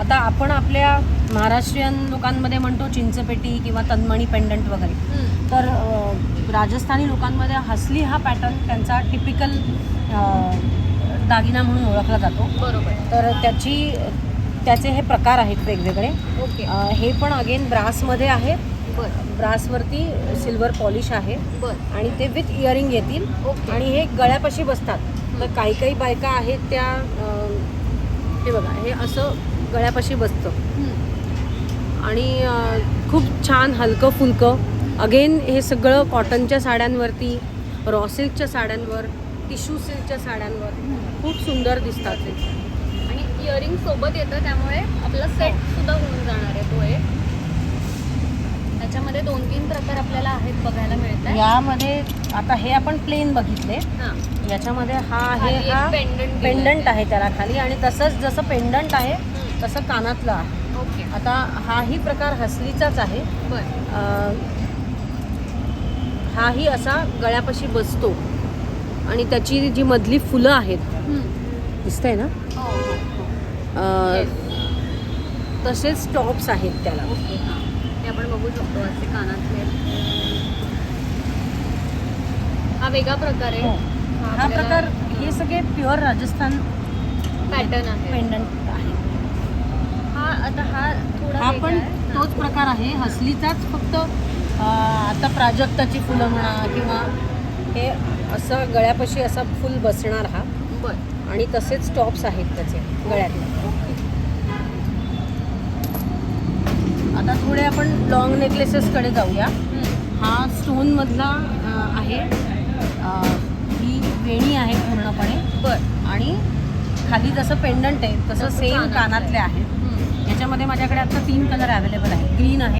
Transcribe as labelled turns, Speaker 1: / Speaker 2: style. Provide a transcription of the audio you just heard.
Speaker 1: आता आपण आपल्या महाराष्ट्रीयन लोकांमध्ये म्हणतो चिंचपेटी किंवा तन्मणी पेंडंट वगैरे, तर राजस्थानी लोकांमध्ये हसली हा पॅटर्न त्यांचा टिपिकल दागिना म्हणून ओळखला जातो.
Speaker 2: बरोबर.
Speaker 1: तर त्याचे हे प्रकार आहेत वेगवेगळे.
Speaker 2: ओके.
Speaker 1: हे पण अगेन ब्रासमध्ये आहे.
Speaker 2: बरं.
Speaker 1: ब्रासवरती सिल्वर पॉलिश आहे
Speaker 2: बरं.
Speaker 1: आणि ते विथ इयरिंग येतील.
Speaker 2: ओके.
Speaker 1: आणि हे गळ्यापाशी बसतात. तर काही बायका आहेत त्या हे बघा, हे असं गळ्यापाशी बसतं आणि खूप छान हलकं फुलकं. अगेन हे सगळं कॉटनच्या साड्यांवरती, रॉ सिल्कच्या साड्यांवर, टिश्यू सिल्कच्या साड्यांवर खूप सुंदर दिसतात.
Speaker 2: आणि इयरिंग सोबत येतं, त्यामुळे आपला सेट सुद्धा होऊन जाणार आहे तो एक. त्याच्यामध्ये 2-3 प्रकार आपल्याला आहेत बघायला मिळतात.
Speaker 1: यामध्ये आता हे आपण प्लेन बघितले.
Speaker 2: हां.
Speaker 1: याच्यामध्ये हा आहे, हा
Speaker 2: पेंडंट
Speaker 1: पेंडंट आहे त्याला खाली, आणि तसंच जसं पेंडंट आहे तसं कानातलं आहे.
Speaker 2: ओके.
Speaker 1: आता हाही प्रकार हसलीचाच आहे.
Speaker 2: बरं.
Speaker 1: हाही असा गळ्यापाशी बसतो आणि त्याची जी मधली फुलं आहेत, दिसतंय ना,
Speaker 2: हो हो हो.
Speaker 1: तसेच टॉप्स आहेत त्याला.
Speaker 2: ओके. हां, ते आपण बघू शकतो असे कानातले. हा वेगळा प्रकार आहे.
Speaker 1: हा प्रकार, हे सगळे प्युअर राजस्थान
Speaker 2: पॅटर्न आहे.
Speaker 1: पेंडंट आहे.
Speaker 2: हा थोडा
Speaker 1: हा
Speaker 2: वेगळा
Speaker 1: पण
Speaker 2: आहे.
Speaker 1: तोच प्रकार आहे हसलीचाच, फक्त आता प्राजक्ताची फुलं म्हणा किंवा हे असं गळ्यापाशी असा फुल बसणार हा.
Speaker 2: बरं.
Speaker 1: आणि तसेच टॉप्स आहेत त्याचे गळ्यातले. आता थोडे आपण लॉंग नेकलेसेसकडे जाऊया. हा स्टोनमधला आहे. ही वेणी आहे पूर्णपणे.
Speaker 2: बरं.
Speaker 1: आणि खाली जसं पेंडंट आहे तसं सेम कानातले आहेत. याच्यामध्ये माझ्याकडे आता 3 कलर अवेलेबल आहेत. ग्रीन आहे,